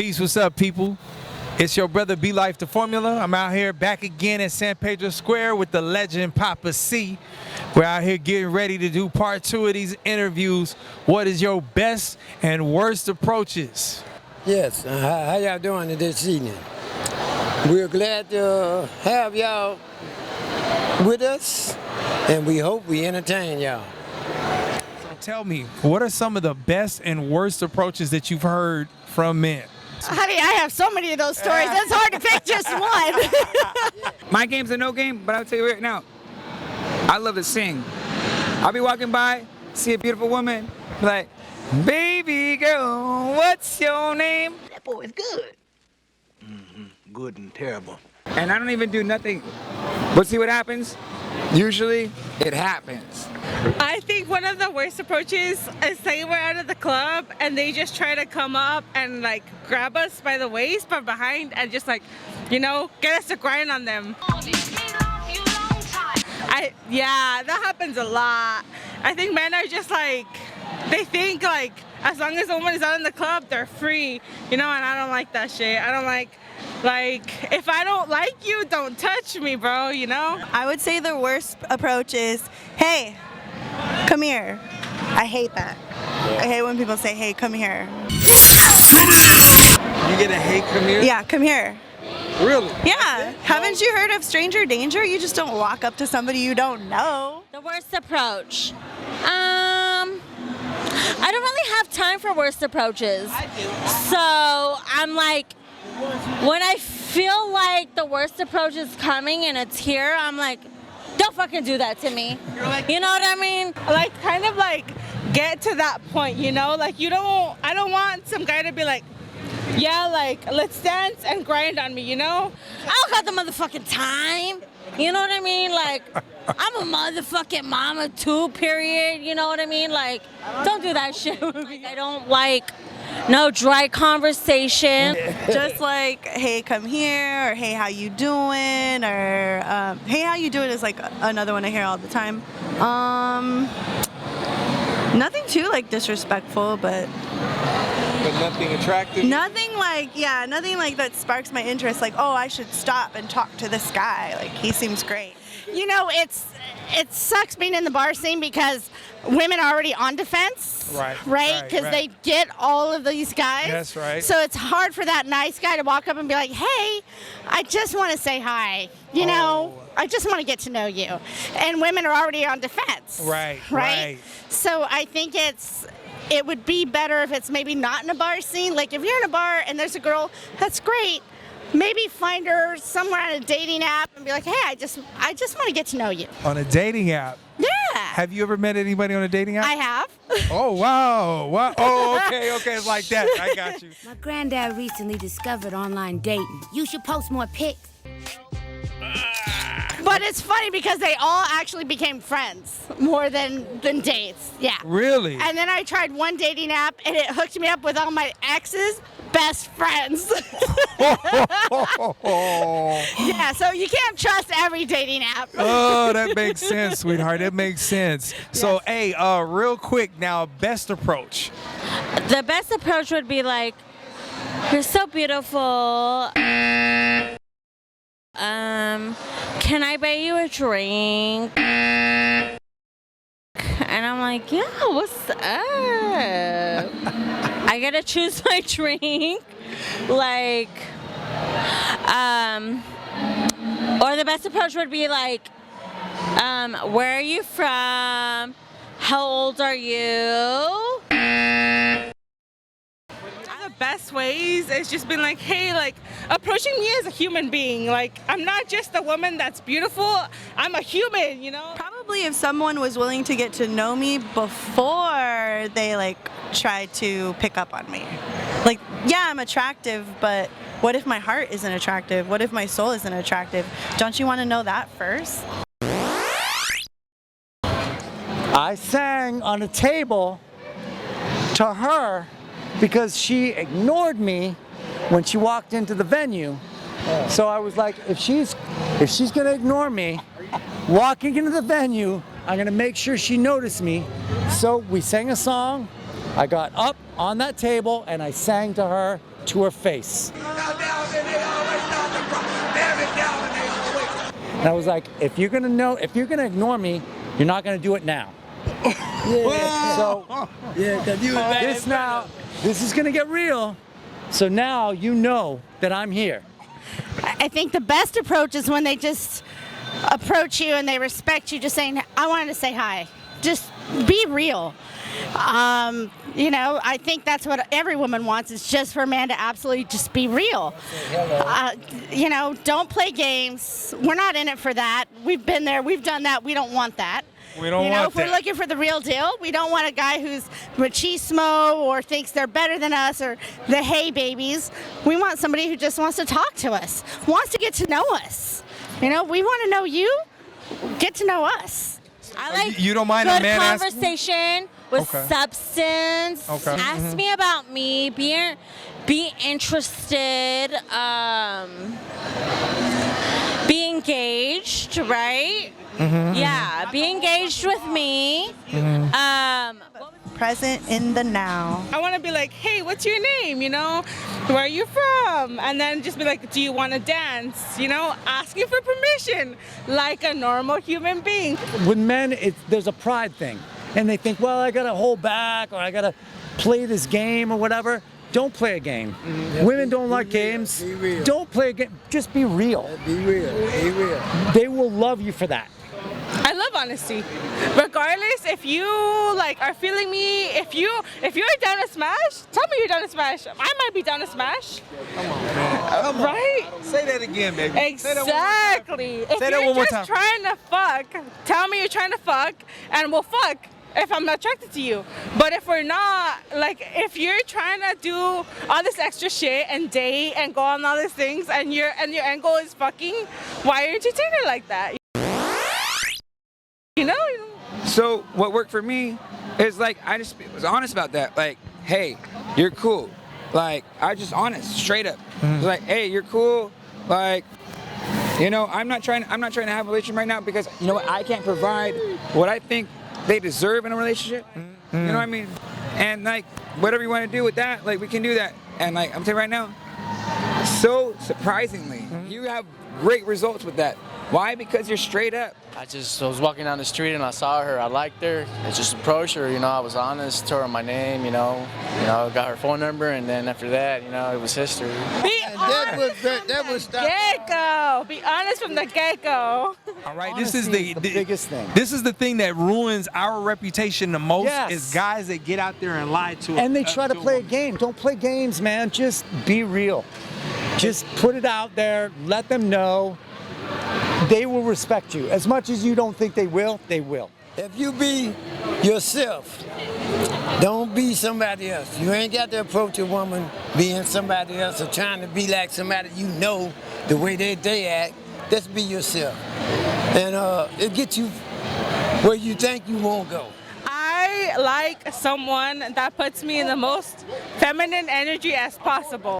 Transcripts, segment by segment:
Peace, what's up, people? It's your brother B Life the Formula. I'm out here back again at San Pedro Square with the legend Papa C. We're out here getting ready to do part 2 of these interviews. What is your best and worst approaches? Yes, how y'all doing this evening? We're glad to have y'all with us, and we hope we entertain y'all. So tell me, what are some of the best and worst approaches that you've heard from men? Honey, I have so many of those stories. It's hard to pick just one. My game's a no game, but I'll tell you right now, I love to sing. I'll be walking by, see a beautiful woman, be like, baby girl, what's your name? That boy is good. Mm-hmm. Good and terrible. And I don't even do nothing. But see what happens? Usually, it happens. I think one of the worst approaches is say we're out of the club and they just try to come up and like grab us by the waist from behind and just like, you know, get us to grind on them. Yeah, that happens a lot. I think men are just like, they think like as long as a woman is out in the club, they're free, you know, and I don't like that shit. I don't like, if I don't like you, don't touch me, bro, you know? I would say the worst approach is, hey, come here. I hate that. I hate when people say, hey, come here. You get a hey, come here? Yeah, come here. Really? Yeah. Haven't you heard of stranger danger? You just don't walk up to somebody you don't know. The worst approach. I don't really have time for worst approaches. I do. So I'm like, when I feel like the worst approach is coming and it's here, I'm like, don't fucking do that to me. You know what I mean? Like, kind of like get to that point, you know? Like, I don't want some guy to be like, yeah, like, let's dance and grind on me, you know? I don't got the motherfucking time. You know what I mean? Like, I'm a motherfucking mama too, period. You know what I mean? Like, don't do that shit with me. I don't like no dry conversation. Just like, hey, come here, or hey, how you doing, or hey, how you doing is like another one I hear all the time. Nothing too like disrespectful, but nothing attractive? Nothing like that sparks my interest, like, oh, I should stop and talk to this guy, like, he seems great. You know, it sucks being in the bar scene because women are already on defense, right? Because they get all of these guys. That's right. So it's hard for that nice guy to walk up and be like, hey, I just want to say hi. You know, I just want to get to know you. And women are already on defense. Right? So I think it would be better if it's maybe not in a bar scene. Like if you're in a bar and there's a girl, that's great. Maybe find her somewhere on a dating app and be like, hey, I just want to get to know you. On a dating app? Yeah. Have you ever met anybody on a dating app? I have. Oh, wow. Oh, okay, it's like that. I got you. My granddad recently discovered online dating. You should post more pics. But it's funny because they all actually became friends more than dates. Yeah. Really? And then I tried one dating app and it hooked me up with all my exes' best friends. Yeah, so you can't trust every dating app. Oh, that makes sense, sweetheart. That makes sense. So, hey, real quick now, best approach. The best approach would be like, you're so beautiful. Can I buy you a drink? And I'm like, yeah, what's up? I gotta choose my drink. Like, or the best approach would be like, where are you from? How old are you? Best ways is just being like, hey, like approaching me as a human being. Like, I'm not just a woman that's beautiful, I'm a human, you know? Probably if someone was willing to get to know me before they like try to pick up on me. Like, yeah, I'm attractive, but what if my heart isn't attractive? What if my soul isn't attractive? Don't you want to know that first? I sang on a table to her because she ignored me when she walked into the venue. So I was like, if she's gonna ignore me walking into the venue, I'm gonna make sure she noticed me. So we sang a song. I got up on that table and I sang to her to her face. And I was like, if you're gonna ignore me, you're not gonna do it now. So this is gonna get real. So now you know that I'm here. I think the best approach is when they just approach you and they respect you, just saying, I wanted to say hi. Just be real. I think that's what every woman wants, is just for a man to absolutely just be real. Don't play games. We're not in it for that. We've been there. We've done that. We don't want that. We don't want if we're looking for the real deal, we don't want a guy who's machismo or thinks they're better than us or the hey babies. We want somebody who just wants to talk to us, wants to get to know us. We want to know you, get to know us. I like you don't mind good a man conversation with substance. Okay. Ask me about me. Be interested. Be engaged, right? Yeah, be engaged with me. Present in the now. I want to be like, hey, what's your name? Where are you from? And then just be like, do you want to dance? Asking for permission like a normal human being. With men, there's a pride thing. And they think, well, I gotta hold back or I gotta play this game or whatever. Don't play a game. Women don't like games. Be real. Don't play a game. Just be real. Be real. Be real. They will love you for that. I love honesty. Regardless, if you are feeling me, if you're down to smash, tell me you're down to smash. I might be down to smash. Come on, man. Right? Say that again, baby. Exactly. If you're just trying to fuck, tell me you're trying to fuck, and we'll fuck if I'm not attracted to you. But if we're not, if you're trying to do all this extra shit and date and go on all these things, and your end goal is fucking, why are you entertaining it like that? So what worked for me is I just was honest about that. Hey, you're cool. I was just honest, straight up. It was hey, you're cool. I'm not trying to have a relationship right now because I can't provide what I think they deserve in a relationship. You know what I mean? And whatever you want to do with that, we can do that. And I'm telling you right now, so surprisingly, you have great results with that. Why? Because you're straight up. I was walking down the street and I saw her. I liked her. I just approached her. I was honest, told her my name. Got her phone number, and then after that, it was history. Be honest from the get-go. Be honest from the get-go. All right, Honesty this is the biggest thing. This is the thing that ruins our reputation the most. Yes. Is guys that get out there and lie to. And they try to play a game. Don't play games, man. Just be real. Just put it out there. Let them know. They will respect you. As much as you don't think they will, they will. If you be yourself, don't be somebody else. You ain't got to approach a woman being somebody else or trying to be like somebody the way they act. Just be yourself. And it gets you where you think you won't go. I like someone that puts me in the most feminine energy as possible.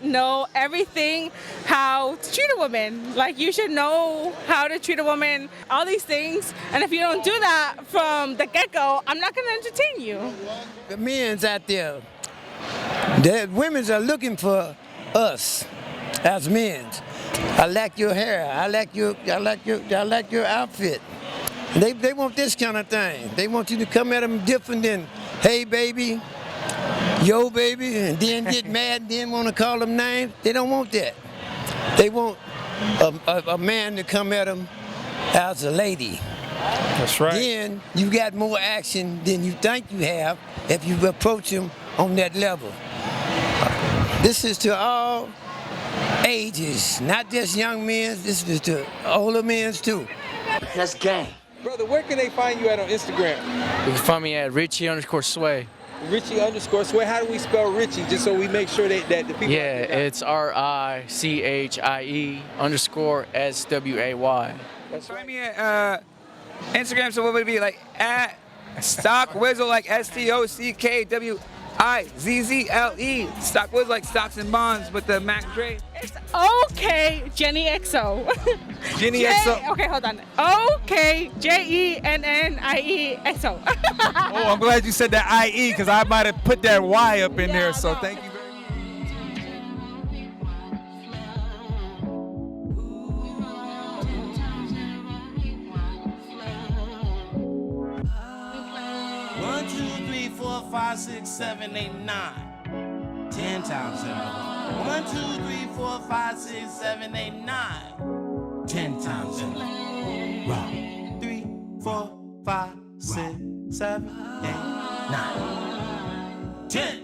Know everything how to treat a woman. You should know how to treat a woman, all these things. And if you don't do that from the get-go, I'm not going to entertain you. The men's out there, the women's are looking for us as men. I like your hair. I like your outfit. They want this kind of thing. They want you to come at them different than, hey baby, yo baby, and then get mad and then want to call them names. They don't want that. They want a man to come at them as a lady. That's right. Then you got more action than you think you have if you approach them on that level. This is to all ages, not just young men. This is to older men too. That's gang. Brother, where can they find you at on Instagram? You can find me at Richie_Sway. Richie_Sway. How do we spell Richie? Just so we make sure that the people. Yeah, it's RICHIE_SWAY. Find me at Instagram. So what would it be at StockWizzle, STOCKWIZZLE? IZZLE. Stock was like stocks and bonds with the Mac Dre. It's okay, Jenny XO. Jenny XO. Okay, hold on. Okay, JENNIEXO. Oh, I'm glad you said that IE because I might have put that Y up in there. So thank you very much. 1, 2, 3, 4, 5, 6, 7, 8, 9. 10 times in a row. 1, 2, 3, 4, 5, 6, 7, 8, 9. 10 times in a row. 3, 4, 5, 6, 7, 8, 9. 10.